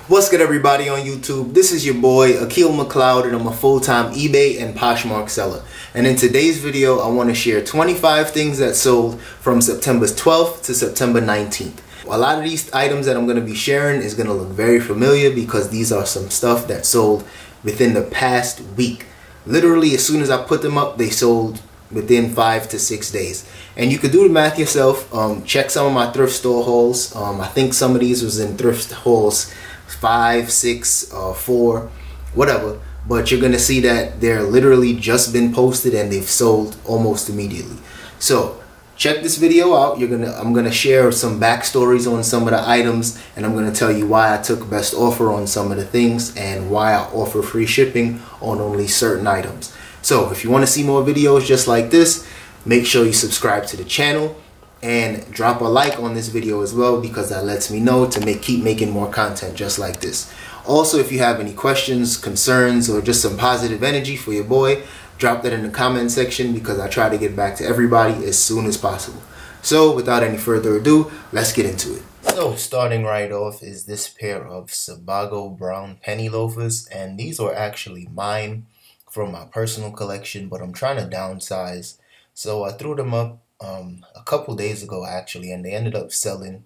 What's good, everybody on YouTube? This is your boy Akil McLeod, and I'm a full-time eBay and Poshmark seller. And in today's video, I want to share 25 things that sold from September 12th to September 19th. A lot of these items that I'm going to be sharing is going to look very familiar because these are some stuff that sold within the past week. Literally, as soon as I put them up, they sold within 5 to 6 days. And you could do the math yourself. Check some of my thrift store hauls. I think some of these was in thrift hauls 5, 6, 4, whatever, but you're gonna see that they're literally just been posted and they've sold almost immediately. So check this video out. I'm gonna share some backstories on some of the items, and I'm gonna tell you why I took best offer on some of the things and why I offer free shipping on only certain items. So if you want to see more videos just like this, make sure you subscribe to the channel and drop a like on this video as well, because that lets me know to keep making more content just like this. Also, if you have any questions, concerns, or just some positive energy for your boy, drop that in the comment section, because I try to get back to everybody as soon as possible. So without any further ado, let's get into it. So starting right off is this pair of Sebago brown penny loafers, and these are actually mine from my personal collection, but I'm trying to downsize. So I threw them up a couple days ago actually, and they ended up selling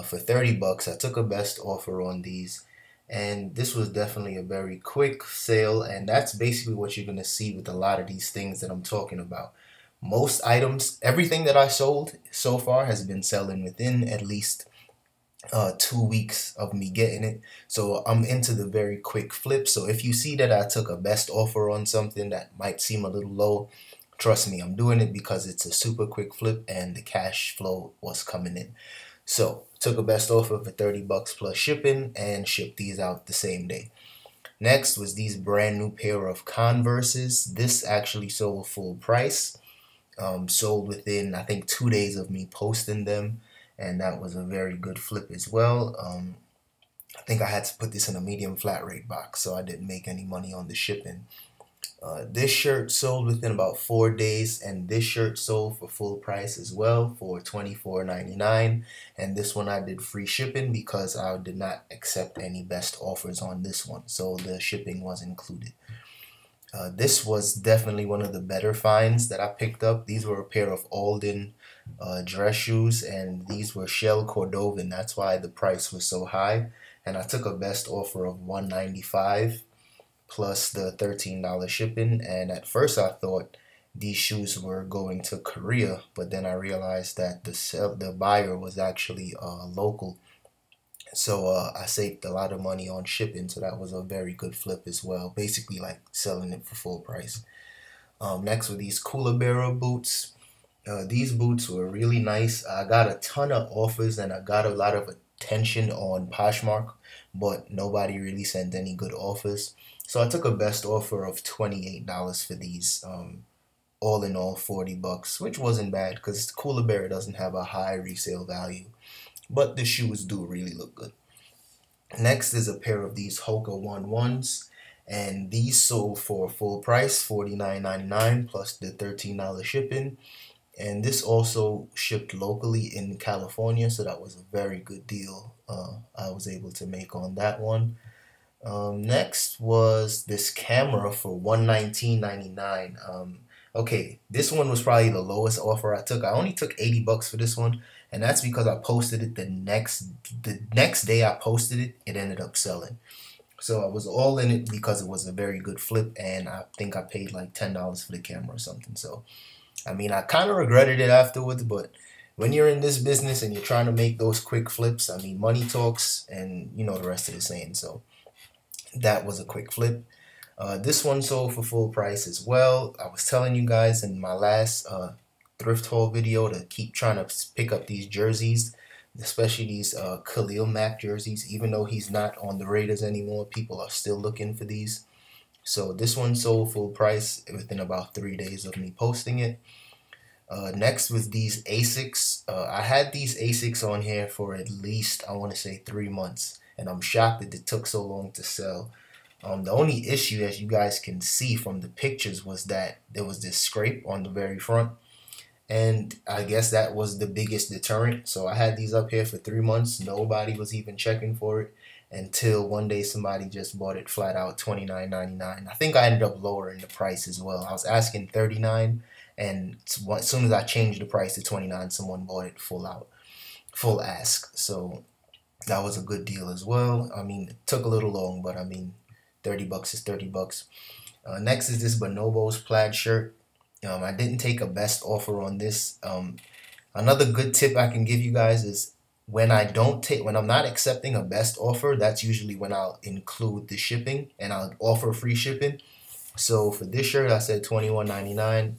for 30 bucks. I took a best offer on these, and this was definitely a very quick sale, and that's basically what you're gonna see with a lot of these things that I'm talking about. Most items, everything that I sold so far has been selling within at least 2 weeks of me getting it. So I'm into the very quick flip. So if you see that I took a best offer on something that might seem a little low, trust me, I'm doing it because it's a super quick flip and the cash flow was coming in. So took a best offer for 30 bucks plus shipping and shipped these out the same day. Next was these brand new pair of Converses. This actually sold full price. Sold within, I think, 2 days of me posting them, and that was a very good flip as well. I think I had to put this in a medium flat rate box, so I didn't make any money on the shipping. This shirt sold within about 4 days, and this shirt sold for full price as well for $24.99. And this one I did free shipping because I did not accept any best offers on this one, so the shipping was included. This was definitely one of the better finds that I picked up. These were a pair of Alden dress shoes, and these were shell Cordovan. That's why the price was so high. And I took a best offer of $195 plus the $13 shipping. And at first I thought these shoes were going to Korea, but then I realized that the buyer was actually local. So I saved a lot of money on shipping, so that was a very good flip as well. Basically like selling it for full price. Next were these Cooler Bearer boots. These boots were really nice. I got a ton of offers and I got a lot of attention on Poshmark, but nobody really sent any good offers. So I took a best offer of $28 for these. All in all, 40 bucks, which wasn't bad because Cooler Bearer doesn't have a high resale value, but the shoes do really look good. Next is a pair of these Hoka 1-1s, and these sold for full price, $49.99 plus the $13 shipping. And this also shipped locally in California, so that was a very good deal I was able to make on that one. Next was this camera for $119.99. Okay, this one was probably the lowest offer I took. I only took 80 bucks for this one, and that's because I posted it the next day I posted it, it ended up selling. So I was all in it because it was a very good flip, and I think I paid like $10 for the camera or something. So I mean, I kind of regretted it afterwards, but when you're in this business and you're trying to make those quick flips, I mean, money talks, and you know the rest of the saying. So that was a quick flip. This one sold for full price as well. I was telling you guys in my last thrift haul video to keep trying to pick up these jerseys, especially these Khalil Mack jerseys. Even though he's not on the Raiders anymore, people are still looking for these. So this one sold full price within about 3 days of me posting it. Next was these Asics. I had these Asics on here for at least, I want to say, 3 months, and I'm shocked that it took so long to sell. The only issue, as you guys can see from the pictures, was that there was this scrape on the very front, and I guess that was the biggest deterrent. So I had these up here for 3 months. Nobody was even checking for it, until one day somebody just bought it flat out $29.99. I think I ended up lowering the price as well. I was asking $39, and as soon as I changed the price to $29, someone bought it full ask. So that was a good deal as well. I mean, it took a little long, but I mean, 30 bucks is 30 bucks. Next is this Bonobos plaid shirt. I didn't take a best offer on this. Another good tip I can give you guys is when I'm not accepting a best offer, that's usually when I'll include the shipping and I'll offer free shipping. So for this shirt, I said $21.99,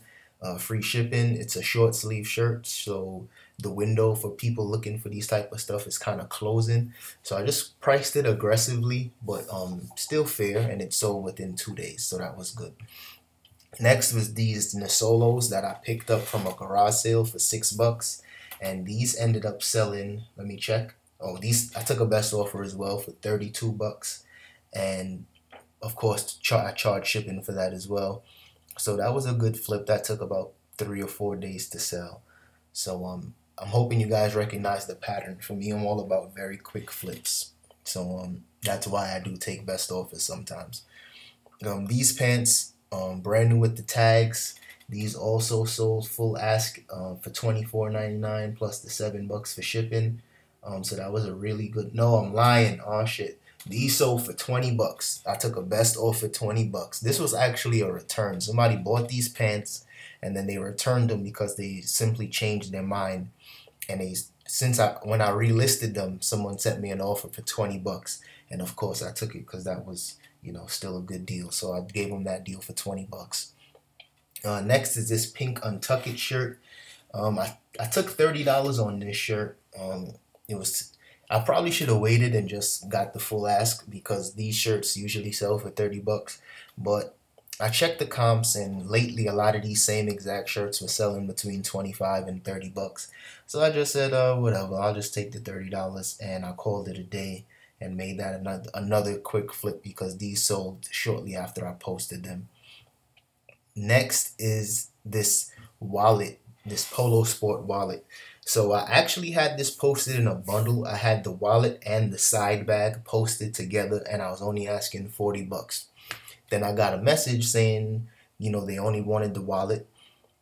free shipping. It's a short sleeve shirt, so the window for people looking for these type of stuff is kind of closing. So I just priced it aggressively, but still fair, and it sold within 2 days, so that was good. Next was these Nasolos that I picked up from a garage sale for $6, and these ended up selling, let me check. Oh, these I took a best offer as well for $32, and of course I charged shipping for that as well. So that was a good flip. That took about 3 or 4 days to sell. So I'm hoping you guys recognize the pattern. For me, I'm all about very quick flips. So that's why I do take best offers sometimes. These pants, brand new with the tags. These also sold full ask for $24.99 plus the $7 for shipping. So that was a really good. No, I'm lying. Oh shit. These sold for $20. I took a best offer, $20. This was actually a return. Somebody bought these pants and then they returned them because they simply changed their mind. And when I relisted them, someone sent me an offer for $20, and of course I took it because that was, you know, still a good deal. So I gave them that deal for $20. Next is this pink Untuck It shirt. I took $30 on this shirt. I probably should have waited and just got the full ask because these shirts usually sell for $30. But I checked the comps, and lately a lot of these same exact shirts were selling between $25 and $30. So I just said, whatever, I'll just take the $30, and I called it a day and made that another quick flip because these sold shortly after I posted them. Next is this wallet, this Polo Sport wallet. So I actually had this posted in a bundle. I had the wallet and the side bag posted together, and I was only asking $40. Then I got a message saying, you know, they only wanted the wallet,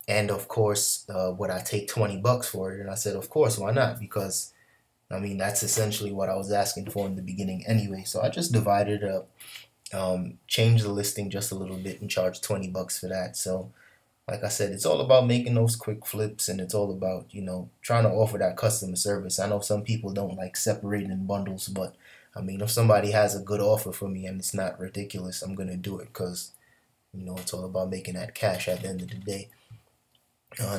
and of course, would I take $20 for it? And I said, of course, why not? Because I mean, that's essentially what I was asking for in the beginning anyway. So I just divided it up, changed the listing just a little bit, and charged $20 for that. So like I said, it's all about making those quick flips, and it's all about, you know, trying to offer that customer service. I know some people don't like separating bundles, but I mean, if somebody has a good offer for me and it's not ridiculous, I'm going to do it because, you know, it's all about making that cash at the end of the day.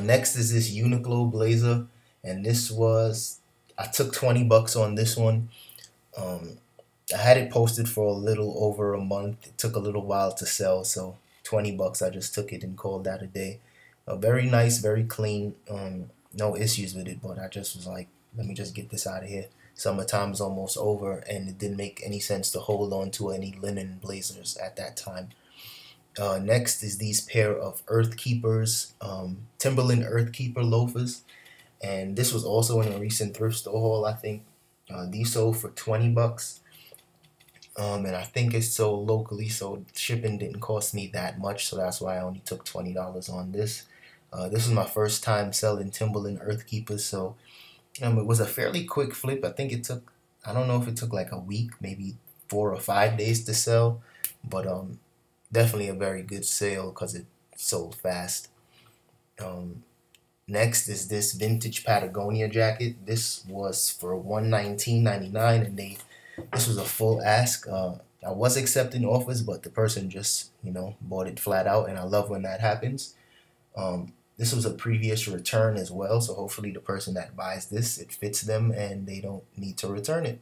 Next is this Uniqlo blazer, and I took $20 on this one. I had it posted for a little over a month. It took a little while to sell, so $20, I just took it and called that a day. Very nice, very clean. No issues with it, but I just was like, let me just get this out of here. Summertime's almost over, and it didn't make any sense to hold on to any linen blazers at that time. Next is these pair of Earth Keepers, Timberland Earth Keeper loafers, and this was also in a recent thrift store haul, I think. These sold for $20. And I think it's sold locally, so shipping didn't cost me that much, so that's why I only took $20 on this. This was my first time selling Timberland Earth Keepers, so it was a fairly quick flip. I think it took, I don't know if it took like a week, maybe 4 or 5 days to sell, but definitely a very good sale because it sold fast. Next is this vintage Patagonia jacket. This was for $119.99, and this was a full ask. I was accepting offers, but the person just, you know, bought it flat out, and I love when that happens. This was a previous return as well, so hopefully the person that buys this, it fits them and they don't need to return it.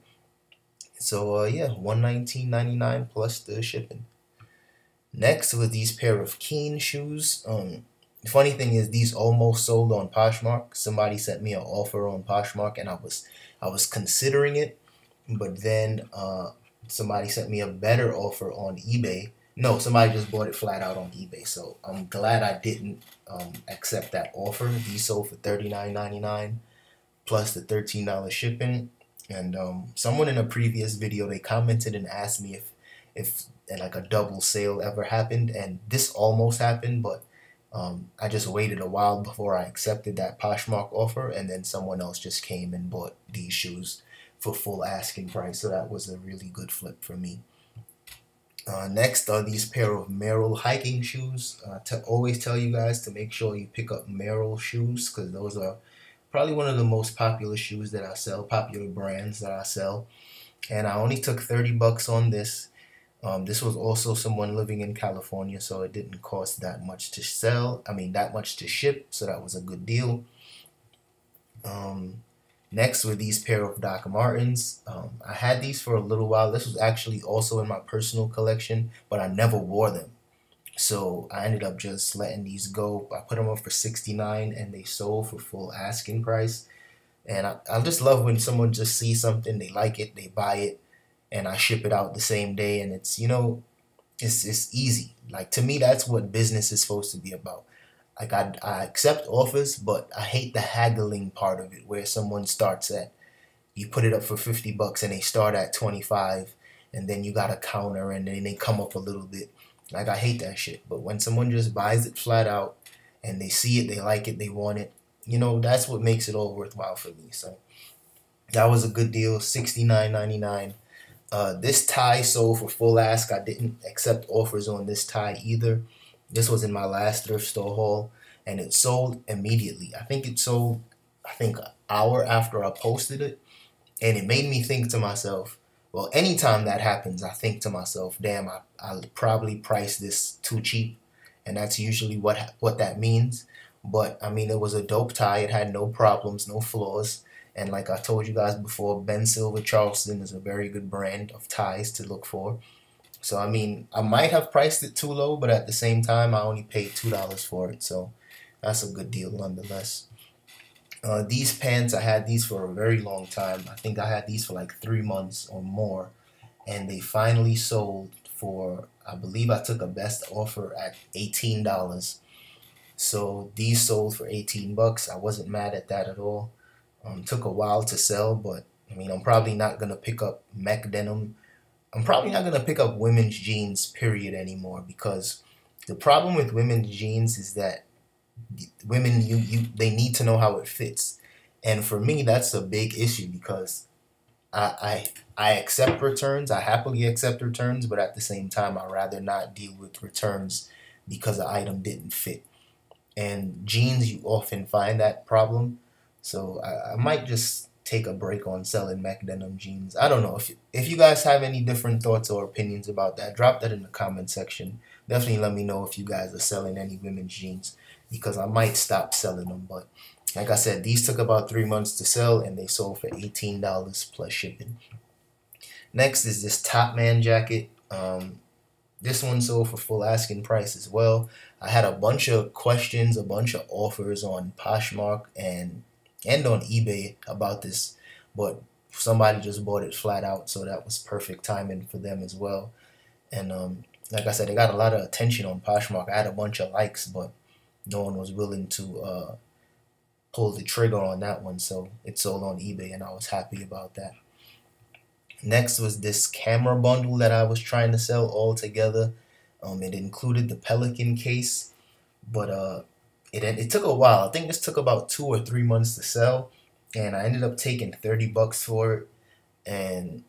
So yeah, $119.99 plus the shipping. Next was these pair of Keen shoes. The funny thing is, these almost sold on Poshmark. Somebody sent me an offer on Poshmark, and I was considering it, but then somebody sent me a better offer on eBay. No, somebody just bought it flat out on eBay. So I'm glad I didn't accept that offer. These sold for $39.99 plus the $13 shipping. And someone in a previous video, they commented and asked me if like a double sale ever happened, and this almost happened, but I just waited a while before I accepted that Poshmark offer, and then someone else just came and bought these shoes for full asking price, so that was a really good flip for me. Next are these pair of Merrell hiking shoes. To always tell you guys to make sure you pick up Merrell shoes, because those are probably one of the most popular shoes that I sell, popular brands that I sell. And I only took 30 bucks on this. This was also someone living in California, so it didn't cost that much to sell. I mean, that much to ship, so that was a good deal. Next were these pair of Doc Martens. I had these for a little while. This was actually also in my personal collection, but I never wore them. So I ended up just letting these go. I put them up for $69 and they sold for full asking price. And I just love when someone just sees something, they like it, they buy it, and I ship it out the same day. And it's, you know, it's easy. Like, to me, that's what business is supposed to be about. Like, I accept offers, but I hate the haggling part of it, where someone starts at, you put it up for 50 bucks and they start at 25, and then you got a counter and then they come up a little bit. Like, I hate that shit. But when someone just buys it flat out and they see it, they like it, they want it, you know, that's what makes it all worthwhile for me. So that was a good deal, $69.99. This tie sold for full ask. I didn't accept offers on this tie either. This was in my last thrift store haul, and it sold immediately. I think it sold, an hour after I posted it, and it made me think to myself, well, anytime that happens, I think to myself, damn, I probably priced this too cheap, and that's usually what that means. But I mean, it was a dope tie. It had no problems, no flaws. And like I told you guys before, Ben Silver Charleston is a very good brand of ties to look for. So I mean, I might have priced it too low, but at the same time, I only paid $2 for it. So that's a good deal nonetheless. These pants, I had these for a very long time. I think I had these for like 3 months or more. And they finally sold for, I believe I took a best offer at $18. So these sold for 18 bucks. I wasn't mad at that at all. Took a while to sell, but I mean, I'm probably not going to pick up mech denim. I'm probably not going to pick up women's jeans, period, anymore, because the problem with women's jeans is that women, they need to know how it fits. And for me, that's a big issue, because I accept returns. I happily accept returns, but at the same time, I'd rather not deal with returns because the item didn't fit. And jeans, you often find that problem. So I might just take a break on selling mech denim jeans. I don't know. If you guys have any different thoughts or opinions about that, drop that in the comment section. Definitely let me know if you guys are selling any women's jeans, because I might stop selling them. But like I said, these took about 3 months to sell, and they sold for $18 plus shipping. Next is this Top Man jacket. This one sold for full asking price as well. I had a bunch of questions, a bunch of offers on Poshmark and on eBay about this, but somebody just bought it flat out, so that was perfect timing for them as well. And like I said, it got a lot of attention on Poshmark. I had a bunch of likes, but no one was willing to pull the trigger on that one, so it sold on eBay, and I was happy about that. Next was this camera bundle that I was trying to sell all together. It included the Pelican case, but it took a while. I think this took about 2 or 3 months to sell, and I ended up taking 30 bucks for it. And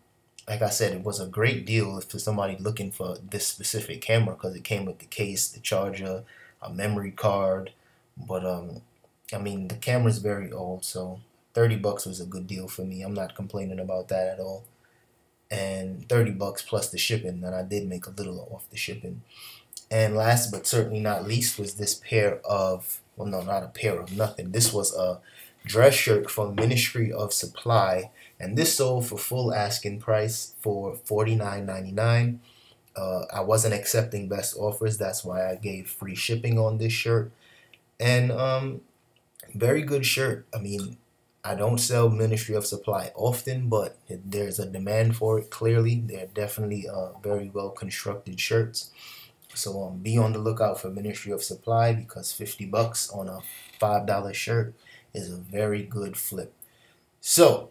like I said, it was a great deal for somebody looking for this specific camera, because it came with the case, the charger, a memory card. But I mean, the camera's very old, so 30 bucks was a good deal for me. I'm not complaining about that at all. And 30 bucks plus the shipping, and I did make a little off the shipping. And last but certainly not least was this pair of, well, no, not a pair of nothing. This was a dress shirt from Ministry of Supply, and this sold for full asking price for $49.99. I wasn't accepting best offers, that's why I gave free shipping on this shirt. And very good shirt. I mean, I don't sell Ministry of Supply often, but there's a demand for it. Clearly, they're definitely very well constructed shirts. So be on the lookout for Ministry of Supply, because 50 bucks on a $5 shirt is a very good flip. So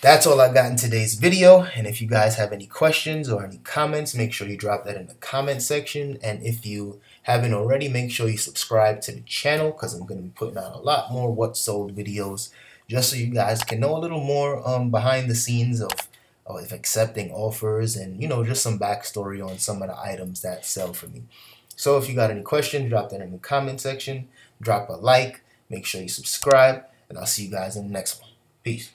That's all I got in today's video. And if you guys have any questions or any comments, make sure you drop that in the comment section. And if you haven't already, make sure you subscribe to the channel, because I'm going to be putting out a lot more what sold videos, just so you guys can know a little more behind the scenes of accepting offers, and just some backstory on some of the items that sell for me. So if you got any questions, drop that in the comment section. Drop a like, make sure you subscribe, and I'll see you guys in the next one. Peace.